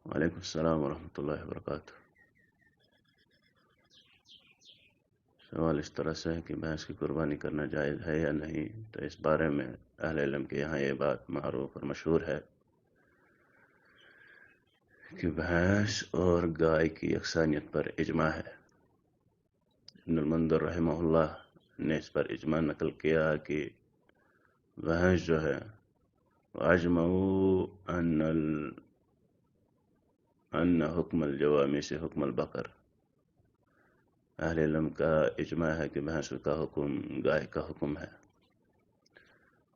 وعلیکم السلام ورحمۃ اللہ وبرکاتہ۔ سوال اس طرح سے ہے کہ بھینس کی قربانی کرنا جائز ہے یا نہیں، تو اس بارے میں اہل علم کے یہاں یہ بات معروف اور مشہور ہے کہ بھینس اور گائے کی یکسانیت پر اجماع ہے۔ ابن المنذر رحمہ اللہ نے اس پر اجماع نقل کیا کہ بھینس جو ہے اجمعوا ان حکم الجوامع سے حکم البقر، اہل علم کا اجماع ہے کہ بھینس کا حکم گائے کا حکم ہے۔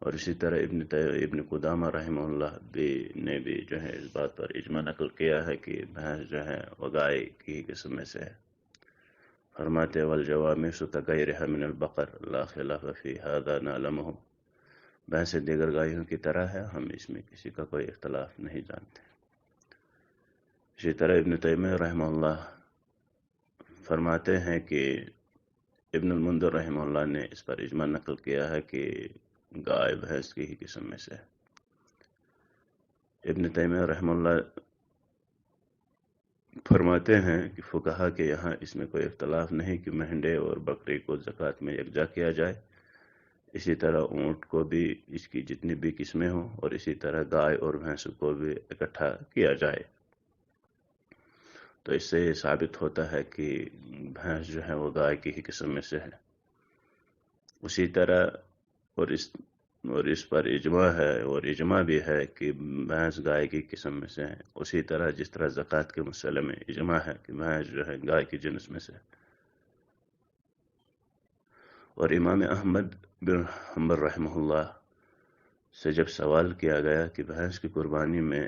اور اسی طرح ابن قدامہ رحمہ اللہ نے بھی جو ہے اس بات پر اجماع نقل کیا ہے کہ بھینس جو ہے وہ گائے کی قسم میں سے ہے۔ فرماتے والجوامس كغيرها من البقر لا خلاف في هذا نعلمه، بھینسیں دیگر گائیوں کی طرح ہے، ہم اس میں کسی کا کوئی اختلاف نہیں جانتے۔ اسی طرح ابن تیمیہ رحمہ اللہ فرماتے ہیں کہ ابن المنذر رحمہ اللہ نے اس پر اجماع نقل کیا ہے کہ گائے بھینس کی ہی قسم میں سے ہے۔ ابن تیمیہ رحمہ اللہ فرماتے ہیں کہ فقہا کے یہاں اس میں کوئی اختلاف نہیں کہ مہنڈے اور بکری کو زکوٰۃ میں یکجا کیا جائے، اسی طرح اونٹ کو بھی اس کی جتنی بھی قسمیں ہوں، اور اسی طرح گائے اور بھینس کو بھی اکٹھا کیا جائے۔ تو اس سے یہ ثابت ہوتا ہے کہ بھینس جو ہے وہ گائے کی ہی قسم میں سے ہے۔ اسی طرح اور اس پر اجماع ہے، اور اجماع بھی ہے کہ بھینس گائے کی قسم میں سے ہے، اسی طرح جس طرح زکوٰۃ کے مسئلے میں اجماع ہے کہ بھینس جو ہے گائے کی جنس میں سے ہے۔ اور امام احمد بن حنبل رحمہ اللہ سے جب سوال کیا گیا کہ بھینس کی قربانی میں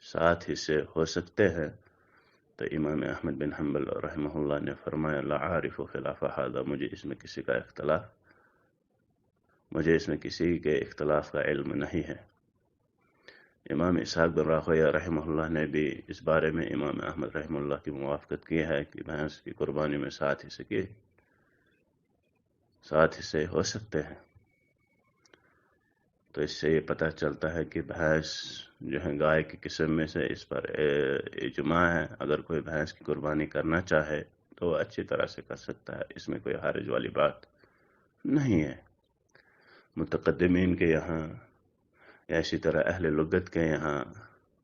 7 حصے ہو سکتے ہیں، تو امام احمد بن حنبل رحمہ اللہ نے فرمایا لا عارف خلاف هذا، مجھے اس میں کسی کے اختلاف کا علم نہیں ہے۔ امام اسحاق بن راہویہ رحمہ اللہ نے بھی اس بارے میں امام احمد رحمہ اللہ کی موافقت کی ہے کہ بھینس کی قربانی میں 7 حصے ہو سکتے ہیں۔ تو اس سے یہ پتہ چلتا ہے کہ بھینس جو ہے گائے کی قسم میں سے، اس پر اجماع ہے۔ اگر کوئی بھینس کی قربانی کرنا چاہے تو وہ اچھی طرح سے کر سکتا ہے، اس میں کوئی حرج والی بات نہیں ہے۔ متقدمین کے یہاں یا اسی طرح اہل لغت کے یہاں،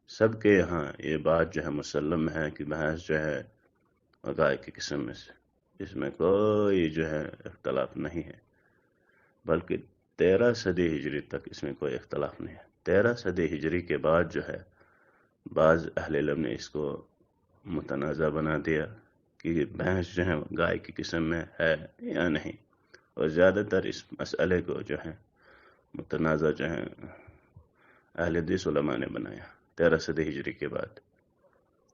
سب کے یہاں یہ بات جو ہے مسلم ہے کہ بھینس جو ہے وہ گائے کی قسم میں سے، اس میں کوئی جو ہے اختلاف نہیں ہے، بلکہ 13 صدی ہجری تک اس میں کوئی اختلاف نہیں ہے۔ 13 صدی ہجری کے بعد جو ہے بعض اہل علم نے اس کو متنازع بنا دیا کہ بھینس جو ہے گائے کی قسم میں ہے یا نہیں، اور زیادہ تر اس مسئلے کو جو ہے متنازع جو ہے اہل حدیث علماء نے بنایا 13 صدی ہجری کے بعد،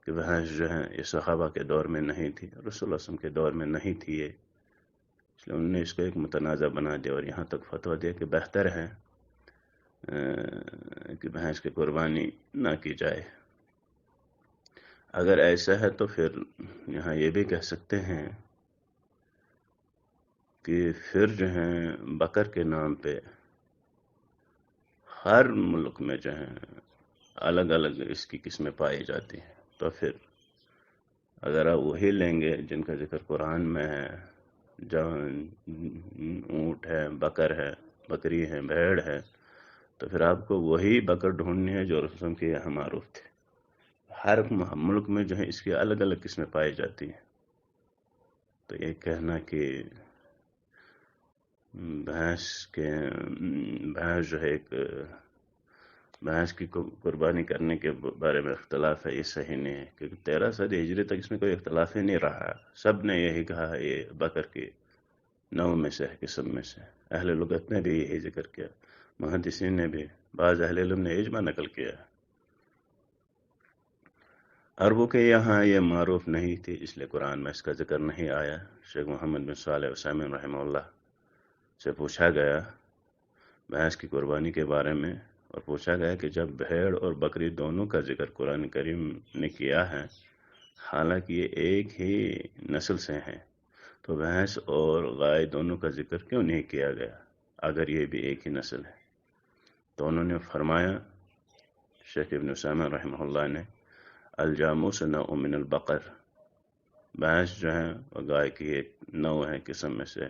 کہ بھینس جو ہے یہ صحابہ کے دور میں نہیں تھی، رسول اللہ صلی اللہ علیہ وسلم کے دور میں نہیں تھی یہ، اس لیے انہوں نے اس کو ایک متنازع بنا دیا، اور یہاں تک فتویٰ دیا کہ بہتر ہے کہ بھینس کی قربانی نہ کی جائے۔ اگر ایسا ہے تو پھر یہاں یہ بھی کہہ سکتے ہیں کہ پھر جو ہے بکر کے نام پہ ہر ملک میں جو ہے الگ الگ اس کی قسمیں پائی جاتی ہیں، تو پھر اگر آپ وہی لیں گے جن کا ذکر قرآن میں ہے، جہاں اونٹ ہے، بکر ہے، بکری ہے، بھیڑ ہے، تو پھر آپ کو وہی بکر ڈھونڈنی ہے جو رسول کے یہاں معروف تھے۔ ہر ملک میں جو ہے اس کی الگ الگ قسمیں پائی جاتی ہیں۔ تو یہ کہنا کہ بھینس جو ہے بھینس کی قربانی کرنے کے بارے میں اختلاف ہے، یہ صحیح نہیں ہے، کیونکہ 13 صدی ہجری تک اس میں کوئی اختلاف ہی نہیں رہا، سب نے یہی کہا ہے یہ بکر کی نوع میں سے ہے، قسم میں سے۔ اہل لغت نے بھی یہی ذکر کیا، محدثین نے بھی، بعض اہل علم نے اجماع نقل کیا۔ عربوں کے یہاں یہ معروف نہیں تھی، اس لیے قرآن میں اس کا ذکر نہیں آیا۔ شیخ محمد بن صالح عثیمین رحمہ اللہ سے پوچھا گیا بھینس کی قربانی کے بارے میں، اور پوچھا گیا کہ جب بھیڑ اور بکری دونوں کا ذکر قرآن کریم نے کیا ہے، حالانکہ یہ ایک ہی نسل سے ہیں، تو بھینس اور گائے دونوں کا ذکر کیوں نہیں کیا گیا اگر یہ بھی ایک ہی نسل ہے؟ تو انہوں نے فرمایا، شیخ ابن عثیمین رحمہ اللہ نے، الجاموس نوع من البقر، بھینس جو ہے وہ گائے کی ایک نوع ہے، قسم میں سے۔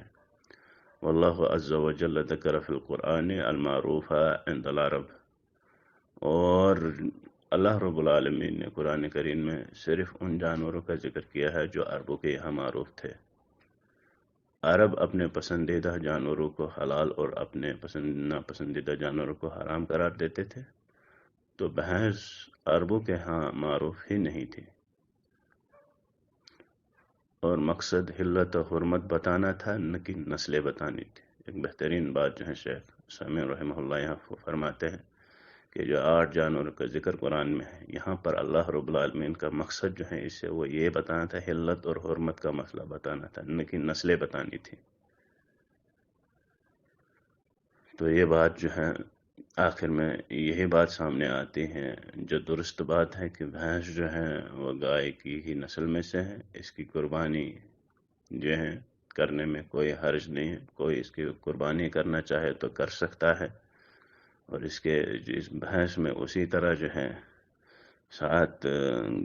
واللہ عز وجل ذکر فی القرآن المعروف عند العرب، اور اللہ رب العالمین نے قرآن کریم میں صرف ان جانوروں کا ذکر کیا ہے جو عربوں کے یہاں معروف تھے۔ عرب اپنے پسندیدہ جانوروں کو حلال اور اپنے ناپسندیدہ جانوروں کو حرام قرار دیتے تھے، تو بھینس عربوں کے ہاں معروف ہی نہیں تھی، اور مقصد حلت و حرمت بتانا تھا، نہ کہ نسلیں بتانی تھی۔ ایک بہترین بات جو ہے شیخ سامع رحمہ اللہ یہاں فرماتے ہیں کہ جو 8 جانوروں کا ذکر قرآن میں ہے، یہاں پر اللہ رب العالمین کا مقصد جو ہے اس سے وہ یہ بتانا تھا، حلت اور حرمت کا مسئلہ بتانا تھا، نہ کہ نسلیں بتانی تھی۔ تو یہ بات جو ہے آخر میں یہی بات سامنے آتی ہے، جو درست بات ہے کہ بھینس جو ہے وہ گائے کی ہی نسل میں سے ہے، اس کی قربانی جو ہے کرنے میں کوئی حرج نہیں ہے، کوئی اس کی قربانی کرنا چاہے تو کر سکتا ہے، اور اس بھینس میں اسی طرح جو ہے 7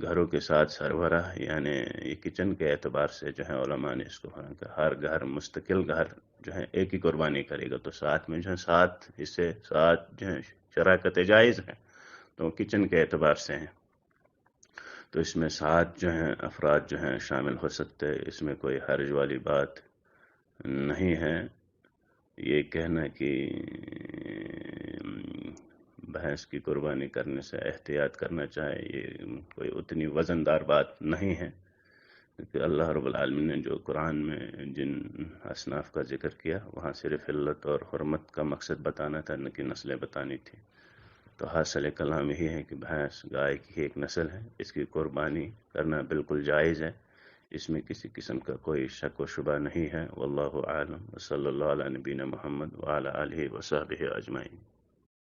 گھروں کے ساتھ سربراہ، یعنی یہ کچن کے اعتبار سے جو ہے علماء نے اس کو ہر گھر مستقل گھر جو ہے ایک ہی قربانی کرے گا، تو 7 میں جو ہے 7 حصے 7 جو ہے شراکت جائز ہیں، تو کچن کے اعتبار سے ہیں، تو اس میں 7 جو ہیں افراد جو ہیں شامل ہو سکتے ہیں، اس میں کوئی حرج والی بات نہیں ہے۔ یہ کہنا کہ بھینس کی قربانی کرنے سے احتیاط کرنا چاہے، یہ کوئی اتنی وزن دار بات نہیں ہے، کیونکہ اللہ رب العالمین نے جو قرآن میں جن اصناف کا ذکر کیا وہاں صرف علت اور حرمت کا مقصد بتانا تھا، نہ کہ نسلیں بتانی تھی۔ تو حاصل کلام یہی ہے کہ بھینس گائے کی ایک نسل ہے، اس کی قربانی کرنا بالکل جائز ہے، اس میں کسی قسم کا کوئی شک و شبہ نہیں ہے۔ واللہ اعلم، وصلی اللہ علی نبینا محمد وعلی آلہ وصحبہ اجمعین۔